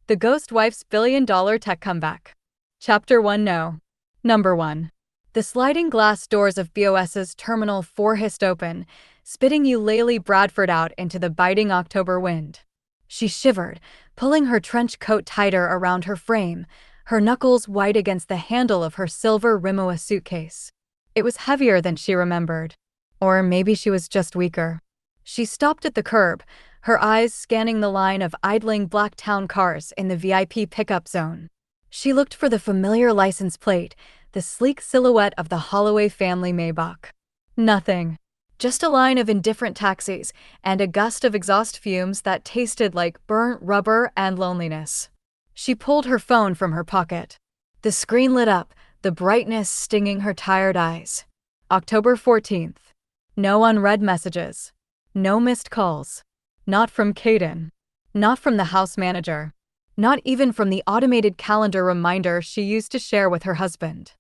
The Ghost Wife's Billion-Dollar Tech Comeback. Chapter 1 No. Number 1. The sliding glass doors of BOS's Terminal 4 hissed open, spitting Eulalie Bradford out into the biting October wind. She shivered, pulling her trench coat tighter around her frame, her knuckles white against the handle of her silver Rimowa suitcase. It was heavier than she remembered. Or maybe she was just weaker. She stopped at the curb, her eyes scanning the line of idling Blacktown cars in the VIP pickup zone. She looked for the familiar license plate, the sleek silhouette of the Holloway family Maybach. Nothing. Just a line of indifferent taxis and a gust of exhaust fumes that tasted like burnt rubber and loneliness. She pulled her phone from her pocket. The screen lit up, the brightness stinging her tired eyes. October 14th. No unread messages. No missed calls. Not from Caden. Not from the house manager. Not even from the automated calendar reminder she used to share with her husband.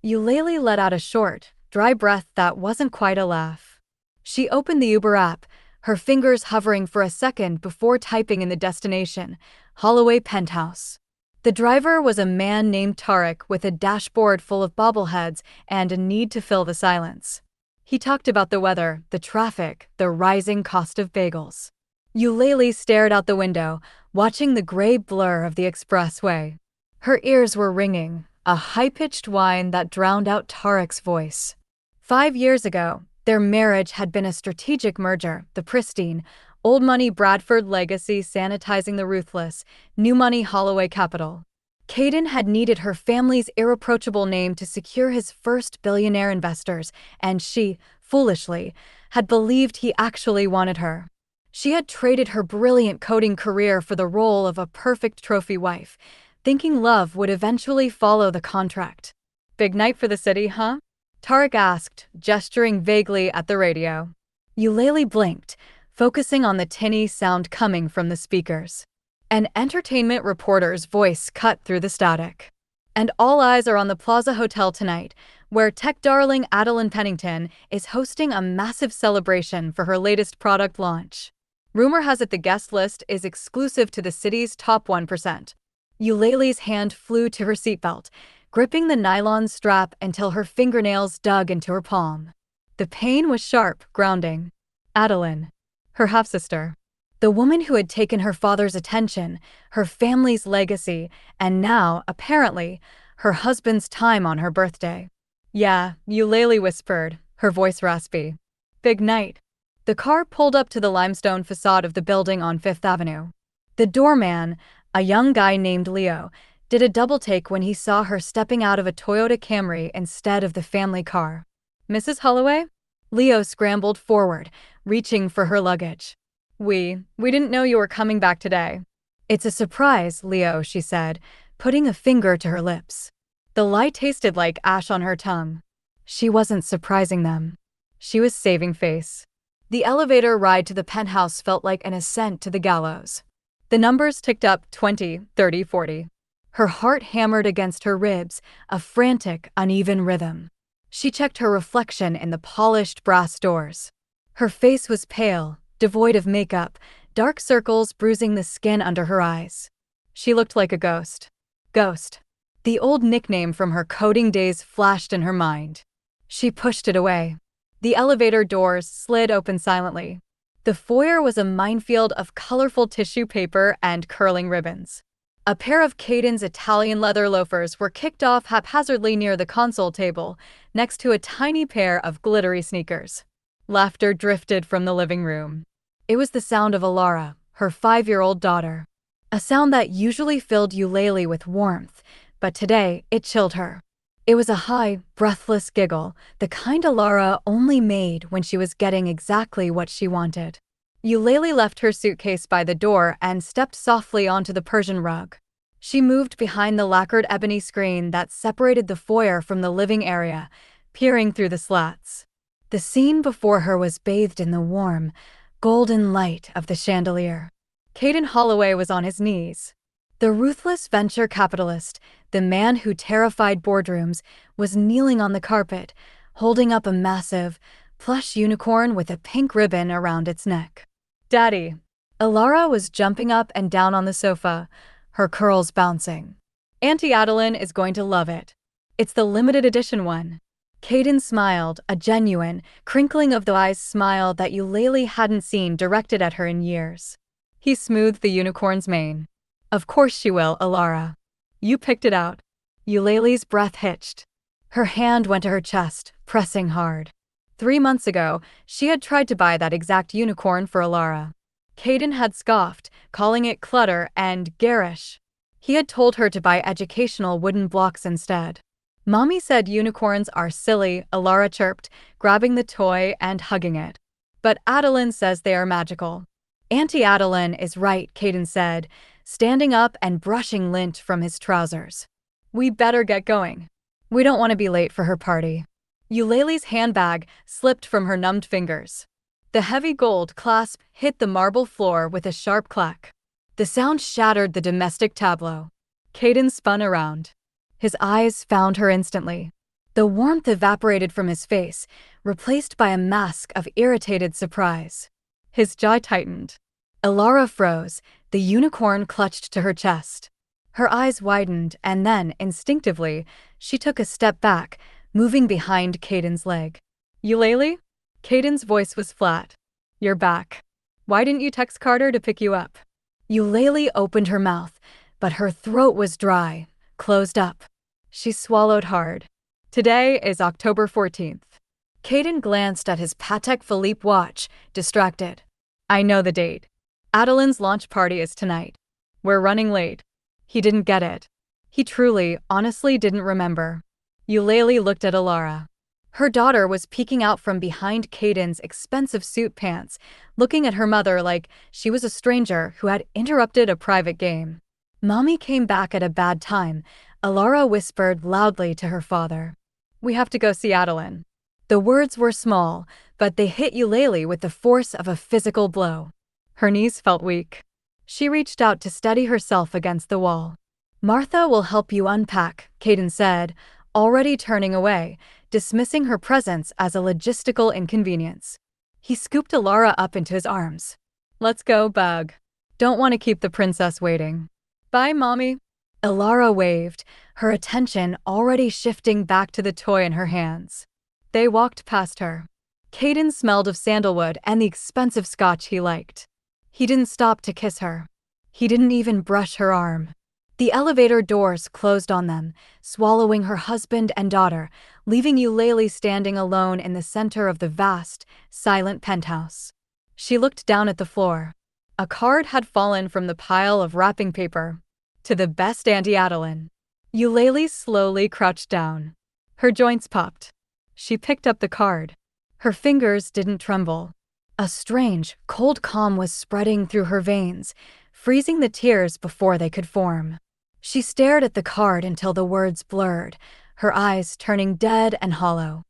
Eulalie let out a short, dry breath that wasn't quite a laugh. She opened the Uber app, her fingers hovering for a second before typing in the destination, Holloway Penthouse. The driver was a man named Tarek with a dashboard full of bobbleheads and a need to fill the silence. He talked about the weather, the traffic, the rising cost of bagels. Eulalie stared out the window, watching the gray blur of the expressway. Her ears were ringing, a high-pitched whine that drowned out Tarek's voice. 5 years ago, their marriage had been a strategic merger, the pristine, old money Bradford legacy sanitizing the ruthless, new money Holloway capital. Caden had needed her family's irreproachable name to secure his first billionaire investors, and she, foolishly, had believed he actually wanted her. She had traded her brilliant coding career for the role of a perfect trophy wife, thinking love would eventually follow the contract. Big night for the city, huh? Tarek asked, gesturing vaguely at the radio. Eulalie blinked, focusing on the tinny sound coming from the speakers. An entertainment reporter's voice cut through the static. And all eyes are on the Plaza Hotel tonight, where tech darling Adalynn Pennington is hosting a massive celebration for her latest product launch. Rumor has it the guest list is exclusive to the city's top 1%. Eulalie's hand flew to her seatbelt, gripping the nylon strap until her fingernails dug into her palm. The pain was sharp, grounding. Adalynn, her half-sister. The woman who had taken her father's attention, her family's legacy, and now, apparently, her husband's time on her birthday. Yeah, Eulalie whispered, her voice raspy. Big night. The car pulled up to the limestone facade of the building on Fifth Avenue. The doorman, a young guy named Leo, did a double-take when he saw her stepping out of a Toyota Camry instead of the family car. Mrs. Holloway? Leo scrambled forward, reaching for her luggage. We didn't know you were coming back today. It's a surprise, Leo, she said, putting a finger to her lips. The lie tasted like ash on her tongue. She wasn't surprising them. She was saving face. The elevator ride to the penthouse felt like an ascent to the gallows. The numbers ticked up 20, 30, 40. Her heart hammered against her ribs, a frantic, uneven rhythm. She checked her reflection in the polished brass doors. Her face was pale, devoid of makeup, dark circles bruising the skin under her eyes. She looked like a ghost. Ghost. The old nickname from her coding days flashed in her mind. She pushed it away. The elevator doors slid open silently. The foyer was a minefield of colorful tissue paper and curling ribbons. A pair of Caden's Italian leather loafers were kicked off haphazardly near the console table, next to a tiny pair of glittery sneakers. Laughter drifted from the living room. It was the sound of Elara, her 5-year-old daughter. A sound that usually filled Eulalie with warmth, but today it chilled her. It was a high, breathless giggle, the kind Elara only made when she was getting exactly what she wanted. Eulalie left her suitcase by the door and stepped softly onto the Persian rug. She moved behind the lacquered ebony screen that separated the foyer from the living area, peering through the slats. The scene before her was bathed in the warm, golden light of the chandelier. Caden Holloway was on his knees. The ruthless venture capitalist, the man who terrified boardrooms, was kneeling on the carpet, holding up a massive, plush unicorn with a pink ribbon around its neck. Daddy. Elara was jumping up and down on the sofa, her curls bouncing. Auntie Adalynn is going to love it. It's the limited edition one. Caden smiled, a genuine, crinkling of the eyes smile that Eulalie hadn't seen directed at her in years. He smoothed the unicorn's mane. Of course she will, Elara. You picked it out. Eulalie's breath hitched. Her hand went to her chest, pressing hard. 3 months ago, she had tried to buy that exact unicorn for Elara. Caden had scoffed, calling it clutter and garish. He had told her to buy educational wooden blocks instead. Mommy said unicorns are silly, Elara chirped, grabbing the toy and hugging it. But Adalynn says they are magical. Auntie Adalynn is right, Caden said, standing up and brushing lint from his trousers. We better get going. We don't want to be late for her party. Eulalie's handbag slipped from her numbed fingers. The heavy gold clasp hit the marble floor with a sharp clack. The sound shattered the domestic tableau. Caden spun around. His eyes found her instantly. The warmth evaporated from his face, replaced by a mask of irritated surprise. His jaw tightened. Elara froze, the unicorn clutched to her chest. Her eyes widened, and then, instinctively, she took a step back, moving behind Caden's leg. Eulalie? Caden's voice was flat. You're back. Why didn't you text Carter to pick you up? Eulalie opened her mouth, but her throat was dry, closed up. She swallowed hard. Today is October 14th. Caden glanced at his Patek Philippe watch, distracted. I know the date. Adelyn's launch party is tonight. We're running late. He didn't get it. He truly, honestly didn't remember. Eulalie looked at Elara. Her daughter was peeking out from behind Caden's expensive suit pants, looking at her mother like she was a stranger who had interrupted a private game. Mommy came back at a bad time, Elara whispered loudly to her father. We have to go see Adalynn. The words were small, but they hit Eulalie with the force of a physical blow. Her knees felt weak. She reached out to steady herself against the wall. Martha will help you unpack, Caden said, already turning away, dismissing her presence as a logistical inconvenience. He scooped Elara up into his arms. Let's go, Bug. Don't want to keep the princess waiting. Bye, Mommy. Elara waved, her attention already shifting back to the toy in her hands. They walked past her. Caden smelled of sandalwood and the expensive scotch he liked. He didn't stop to kiss her. He didn't even brush her arm. The elevator doors closed on them, swallowing her husband and daughter, leaving Eulalie standing alone in the center of the vast, silent penthouse. She looked down at the floor. A card had fallen from the pile of wrapping paper. To the best Auntie Adalynn. Eulalie slowly crouched down. Her joints popped. She picked up the card. Her fingers didn't tremble. A strange, cold calm was spreading through her veins, freezing the tears before they could form. She stared at the card until the words blurred, her eyes turning dead and hollow.